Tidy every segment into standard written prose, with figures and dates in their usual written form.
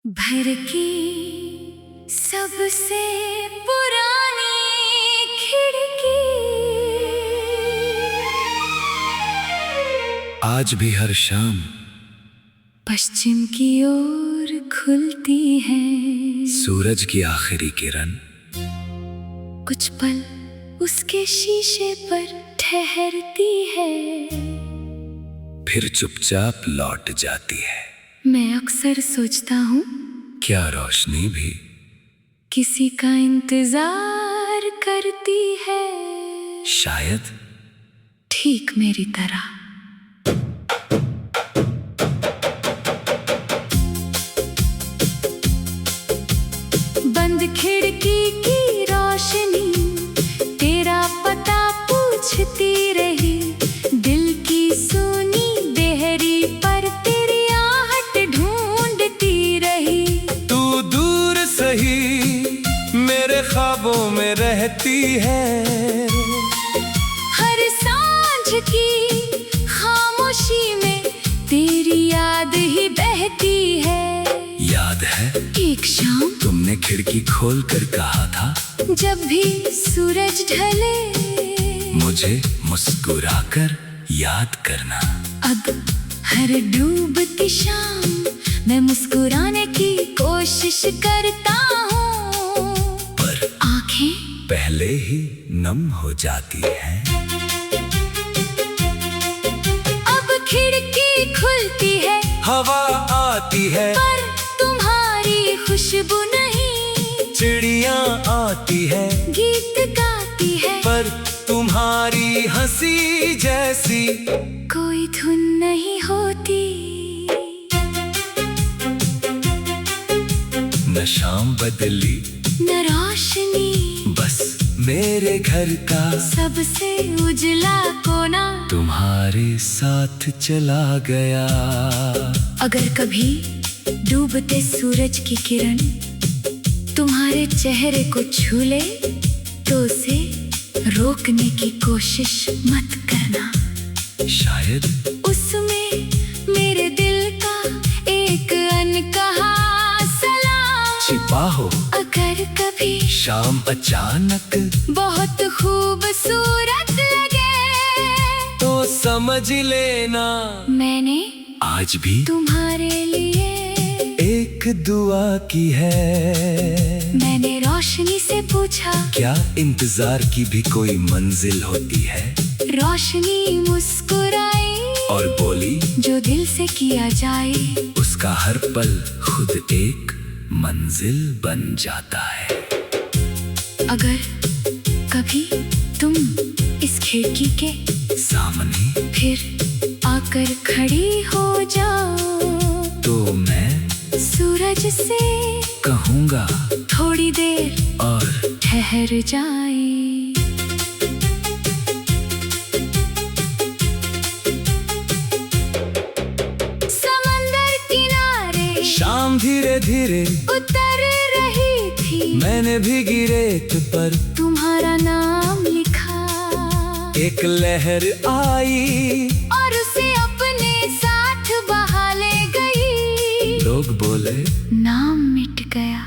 भर की सबसे पुरानी खिड़की आज भी हर शाम पश्चिम की ओर खुलती है। सूरज की आखिरी किरण कुछ पल उसके शीशे पर ठहरती है, फिर चुपचाप लौट जाती है। मैं अक्सर सोचता हूँ क्या रोशनी भी किसी का इंतजार करती है, शायद ठीक मेरी तरह। बंद खिड़की की रोशनी तेरा पता पूछती रही, दिल की सुनी देहरी पर तेरी आहट ढूंढती रही। तू दूर सही मेरे ख्वाबों में रहती है, हर सांझ की खामोशी में तेरी याद ही बहती है। याद है एक शाम तुमने खिड़की खोल कर कहा था, जब भी सूरज ढले मुझे मुस्कुराकर याद करना। अब हर डूबती शाम मैं मुस्कुराने की कोशिश करता हूँ, पर आंखें पहले ही नम हो जाती हैं। अब खिड़की खुलती है, हवा आती है पर तुम्हारी खुशबू नहीं। चिड़िया आती है गीत गाती है, पर तुम्हारी हंसी जैसी कोई धुन नहीं होती। न शाम बदली न रोशनी, बस मेरे घर का सबसे उजला कोना तुम्हारे साथ चला गया। अगर कभी डूबते सूरज की किरण तुम्हारे चेहरे को छू ले तो उसे रोकने की कोशिश मत करना। शायद उसमें मेरे दिल का एक अनकहा सलाम छिपा हो। अगर कभी शाम अचानक बहुत खूबसूरत लगे तो समझ लेना मैंने आज भी तुम्हारे लिए एक दुआ की है। मैंने रोशनी से पूछा, क्या इंतजार की भी कोई मंजिल होती है? रोशनी मुस्कुराई और बोली, जो दिल से किया जाए उसका हर पल खुद एक मंजिल बन जाता है। अगर कभी तुम इस खिड़की के सामने फिर आकर खड़ी हो जाओ तो मैं सूरज से कहूँगा थोड़ी देर और ठहर जाए। समंदर किनारे शाम धीरे धीरे उतर रही थी, मैंने भीगी रेत पर तुम्हारा नाम लिखा। एक लहर आई और उसे अपने साथ बहा ले गई। लोग बोले नाम मिट गया,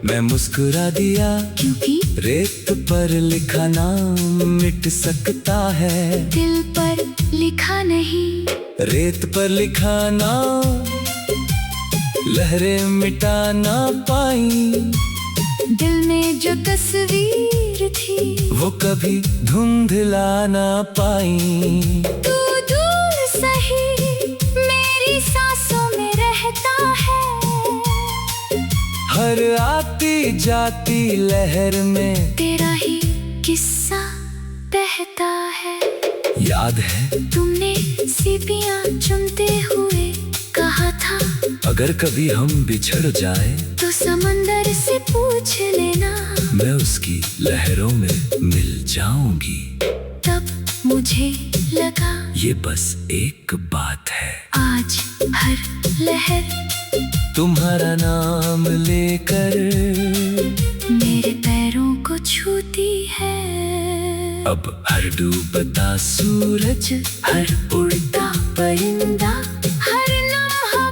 मैं मुस्कुरा दिया, क्योंकि रेत पर लिखा नाम मिट सकता है, दिल पर लिखा नहीं। रेत पर लिखा नाम लहरें मिटा ना पाई। दिल में जो तस्वीर थी वो कभी धुंधला ना पाई। तू दूर सही मेरी सांसों में रहता है, हर आती जाती लहर में तेरा ही किस्सा बहता है। याद है तुमने सीपियां चुनते हुए कहा था, अगर कभी हम बिछड़ जाए तो समंदर से पूछ लेना, मैं उसकी लहरों में मिल जाऊंगी। तब मुझे लगा ये बस एक बात है, आज हर लहर तुम्हारा नाम लेकर मेरे पैरों को छूती है। अब हर डूबता सूरज, हर उड़ता परिंदा, हर लम्हा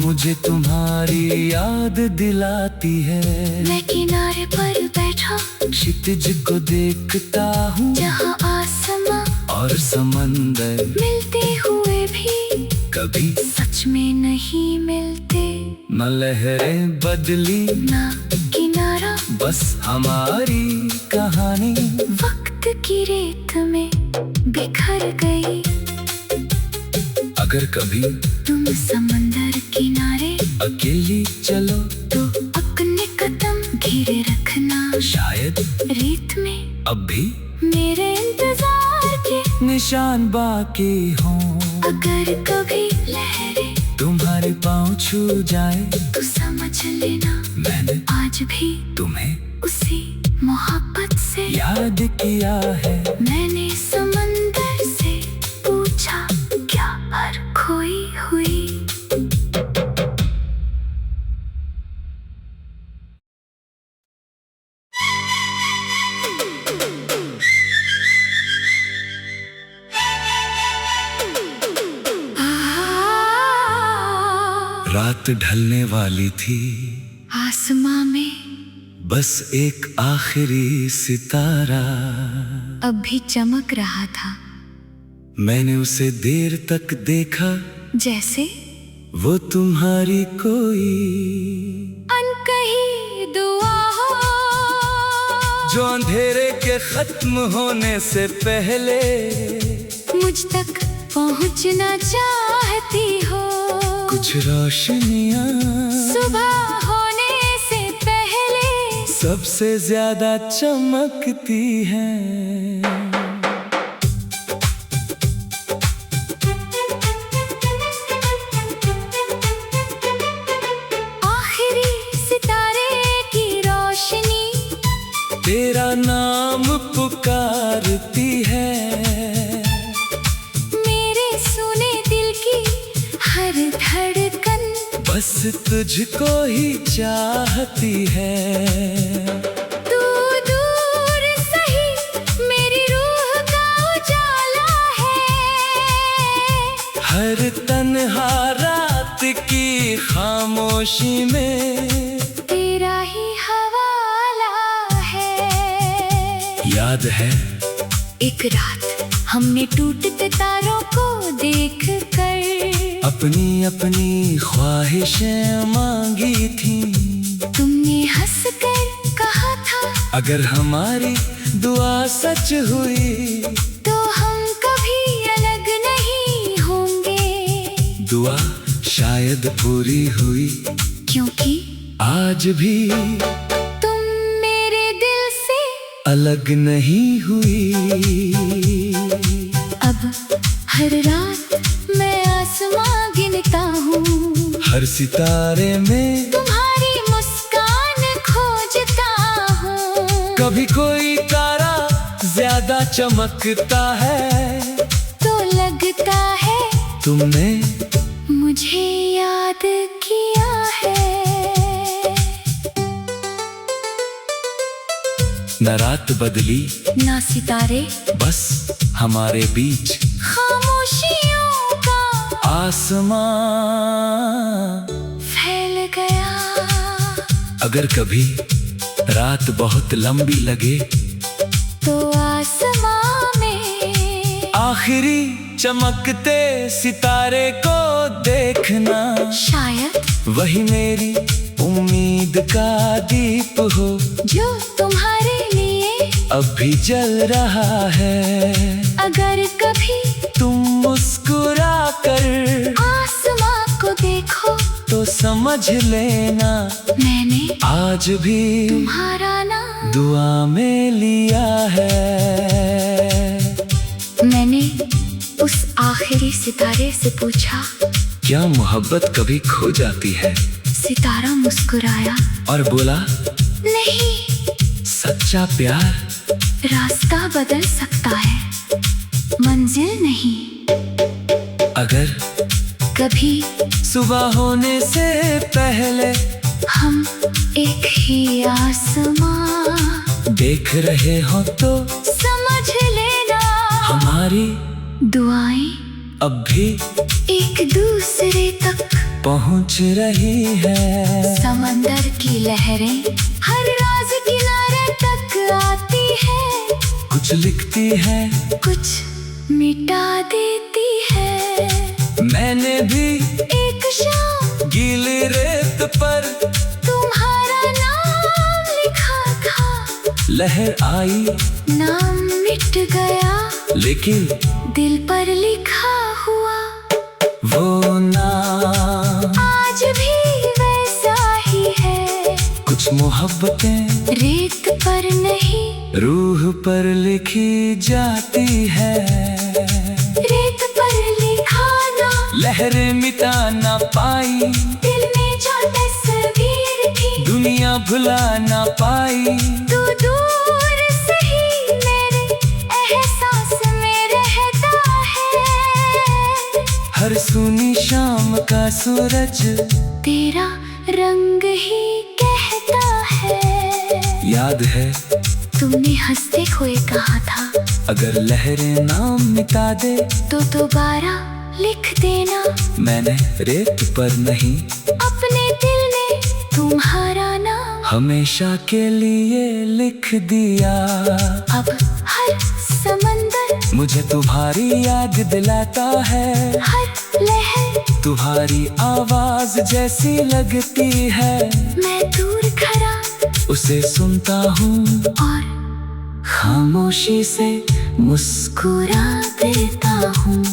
मुझे तुम्हारी याद दिलाती है। मैं किनारे पर बैठा क्षितिज को देखता हूँ, जहाँ आसमां और समंदर मिलते हुए भी कभी सच में नहीं मिलते। न लहरें बदली ना किनारा, बस हमारी कहानी वक्त की रेत में बिखर गई। अगर कभी तुम समंदर किनारे अकेली चलो तो अपने कदम घिरे रखना। शायद रेत में अब भी मेरे इंतजार के निशान बाकी हों। अगर कभी लहरें तुम्हारे पाँव छू जाए तो समझ लेना मैंने आज भी तुम्हें उसी मोहब्बत से याद किया है। मैंने समंदर से पूछा, क्या हर खोई हुई। रात ढलने वाली थी, आसमां में बस एक आखिरी सितारा। अब भी चमक रहा था, मैंने उसे देर तक देखा, जैसे वो तुम्हारी कोई अनकही दुआ हो, जो अंधेरे के खत्म होने से पहले मुझ तक पहुंचना चाहती हो। कुछ रोशनियां सुबह होने से पहले सबसे ज्यादा चमकती हैं। आखिरी सितारे की रोशनी तेरा नाम पुकारती है। मेरे सुने दिल की हर धड़कन बस तुझको ही चाहती है। तू दूर सही मेरी रूह का उजाला है। हर तन्हा रात की खामोशी में तेरा ही हवाला है। याद है एक रात हमने टूटते तारों को देखकर अपनी अपनी ख्वाहिशें मांगी थी। तुमने हंसकर कहा था, अगर हमारी दुआ सच हुई तो हम कभी अलग नहीं होंगे। दुआ शायद पूरी हुई, क्योंकि आज भी तुम मेरे दिल से अलग नहीं हुई। अब हर रात मैं आसमां गिनता हूँ, हर सितारे में तुम्हारी मुस्कान खोजता हूँ। कभी कोई तारा ज्यादा चमकता है, तो लगता है तुमने मुझे याद किया है। न रात बदली ना सितारे, बस हमारे बीच खामोशियों का आसमां फैल गया। अगर कभी रात बहुत लंबी लगे तो आसमां में आखिरी चमकते सितारे को देखना। शायद वही मेरी उम्मीद का दीप हो, जो तुम्हारे लिए अब भी जल रहा है। अगर कभी तुम मुस्कुरा कर आसमां को देखो तो समझ लेना मैंने आज भी तुम्हारा नाम दुआ में लिया है। मैंने उस आखिरी सितारे से पूछा, क्या मोहब्बत कभी खो जाती है? सितारा मुस्कुराया और बोला, नहीं, सच्चा प्यार रास्ता बदल सकता है, मंजिल नहीं। अगर कभी सुबह होने से पहले हम एक ही आसमां देख रहे हो तो समझ लेना हमारी दुआएं अब भी एक दूसरे तक पहुंच रही है। समंदर की लहरें हर राज किनारे तक आती है। कुछ लिखती है, कुछ मिटा देती है। मैंने भी एक शाम गीली रेत पर तुम्हारा नाम लिखा था। लहर आई, नाम मिट गया, लेकिन दिल पर लिखा हुआ वो नाम आज भी वैसा ही है। कुछ मोहब्बतें रेत पर नहीं, रूह पर लिखी जाती है। रेत पर लिखा ना, लहरें मिटा ना पाई, दिल में जो तस्वीर थी दुनिया भुला ना पाई। तू दूर सही मेरे एहसास में रहता है। हर सुनी शाम का सूरज तेरा रंग ही कहता है। याद है, तुमने हंसते हुए कहा था, अगर लहरें नाम मिटा दे तो दोबारा लिख देना। मैंने रेत पर नहीं, अपने दिल में तुम्हारा नाम हमेशा के लिए लिख दिया। अब हर समंदर, मुझे तुम्हारी याद दिलाता है। हर लहर तुम्हारी आवाज जैसी लगती है। मैं दूर खड़ा उसे सुनता हूँ और खामोशी से मुस्कुरा देता हूँ।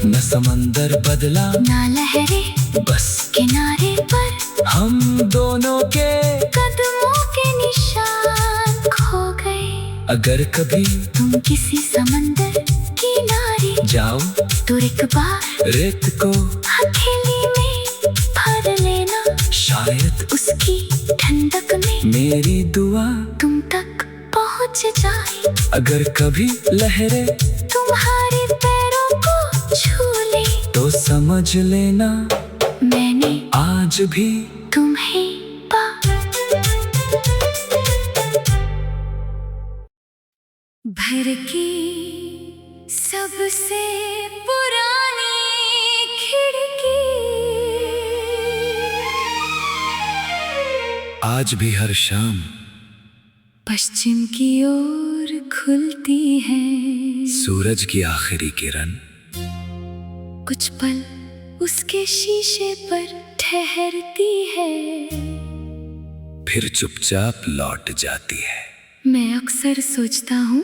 न समंदर बदला, ना लहरें बस किनारे पर हम दोनों के कदमों के निशान खो गए। अगर कभी तुम किसी समंदर किनारे जाओ तो एक बार रेत को हथेली में भर लेना। शायद उसकी ठंडक में मेरी दुआ तुम तक पहुंच जाए। अगर कभी लहरें तुम्हारे पैरों को छू ले तो समझ लेना मैंने आज भी तुम्हें पा। भर की सबसे पुरानी खिड़की आज भी हर शाम पश्चिम की ओर खुलती है। सूरज की आखिरी किरण कुछ पल उसके शीशे पर ठहरती है। फिर चुपचाप लौट जाती है। मैं अक्सर सोचता हूँ,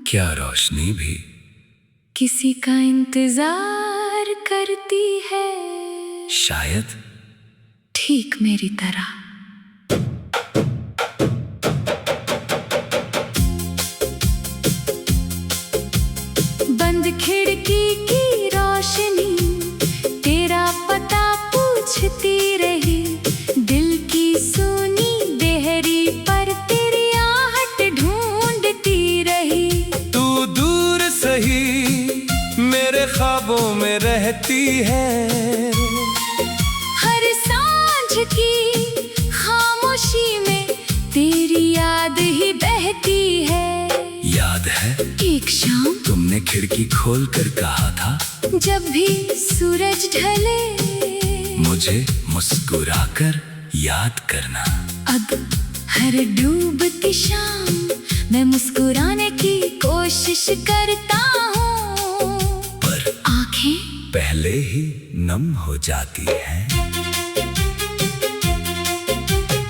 क्या रोशनी भी किसी का इंतजार करती है, शायद ठीक मेरी तरह। बंद खिड़की की रोशनी तेरा पता पूछती रही। दिल की सुनी देहरी पर तेरी आहट ढूंढती रही। तू दूर सही मेरे ख्वाबों में रहती है। हर सांझ की खामोशी में तेरी याद ही बहती है। याद है, एक शाम तुमने खिड़की खोल कर कहा था, जब भी सूरज ढले मुझे मुस्कुराकर याद करना। अब हर डूबती शाम मैं मुस्कुराने की कोशिश करता हूँ, पर आंखें पहले ही नम हो जाती हैं।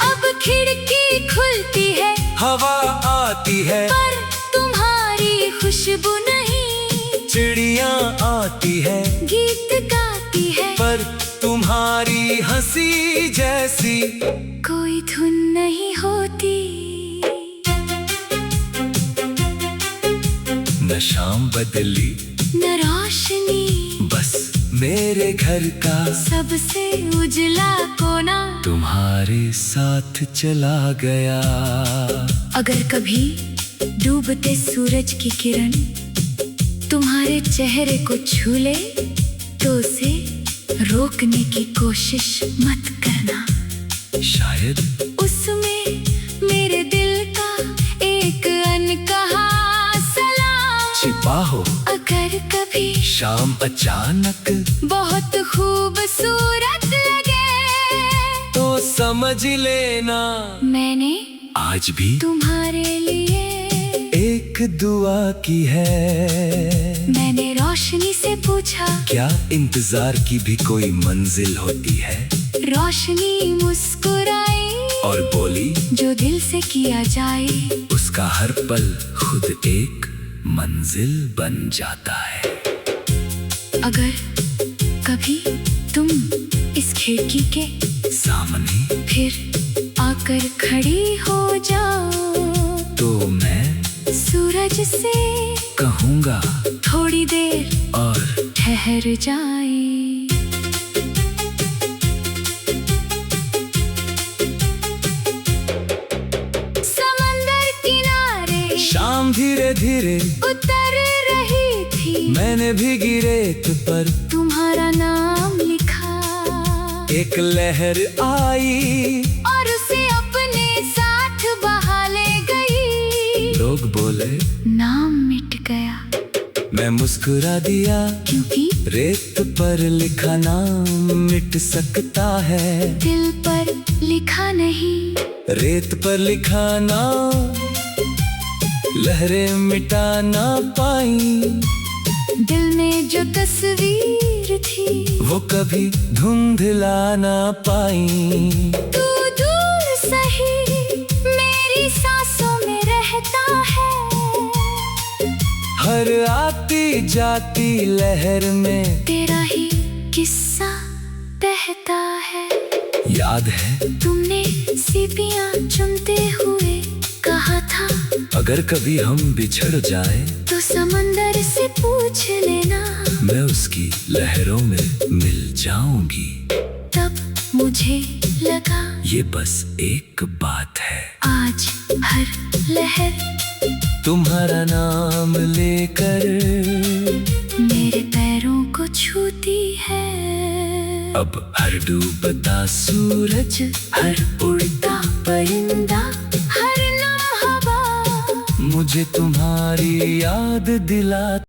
अब खिड़की खुलती है, हवा आती है, पर तुम्हारी खुशबू नहीं। चिड़ियाँ आती है, गीत गाती है, पर तुम्हारी हंसी जैसी कोई धुन नहीं होती। न शाम बदली न रोशनी, बस मेरे घर का सबसे उजला कोना तुम्हारे साथ चला गया। अगर कभी डूबते सूरज की किरण तुम्हारे चेहरे को छू ले तो उसे रोकने की कोशिश मत करना। शायद उसमें मेरे दिल का एक अनकहा सलाम छिपा हो। अगर कभी भी शाम अचानक बहुत खूबसूरत लगे, तो समझ लेना मैंने आज भी तुम्हारे लिए एक दुआ की है। मैंने रोशनी से पूछा, क्या इंतजार की भी कोई मंजिल होती है? रोशनी मुस्कुराई और बोली, जो दिल से किया जाए उसका हर पल खुद एक मंजिल बन जाता है। अगर कभी तुम इस खिड़की के सामने फिर आकर खड़ी हो जाओ, तो मैं सूरज से कहूँगा थोड़ी देर और ठहर जाए। समंदर किनारे शाम धीरे धीरे उतर रही थी, मैंने भीगी रेत पर तुम्हारा नाम लिखा। एक लहर आई और उसे अपने साथ बहा ले गई। लोग बोले नाम मिट गया, मैं मुस्कुरा दिया, क्योंकि रेत पर लिखा नाम मिट सकता है, दिल पर लिखा नहीं। रेत पर लिखा नाम लहरें मिटा ना पाई, दिल में जो तस्वीर थी वो कभी धुंधला ना पाई। तू दूर सही मेरी सांसों में रहता है, हर आती जाती लहर में तेरा ही किस्सा बहता है। याद है तुमने सीपियां चुनते हुए कहा था, अगर कभी हम बिछड़ जाए तो समंदर से पूछ लेना, मैं उसकी लहरों में मिल जाऊंगी। तब मुझे लगा ये बस एक बात है, आज हर लहर तुम्हारा नाम लेकर मेरे पैरों को छूती है। अब हर डूबता सूरज, हर उड़ता परिंदा, हर नम हवा मुझे तुम्हारी याद दिला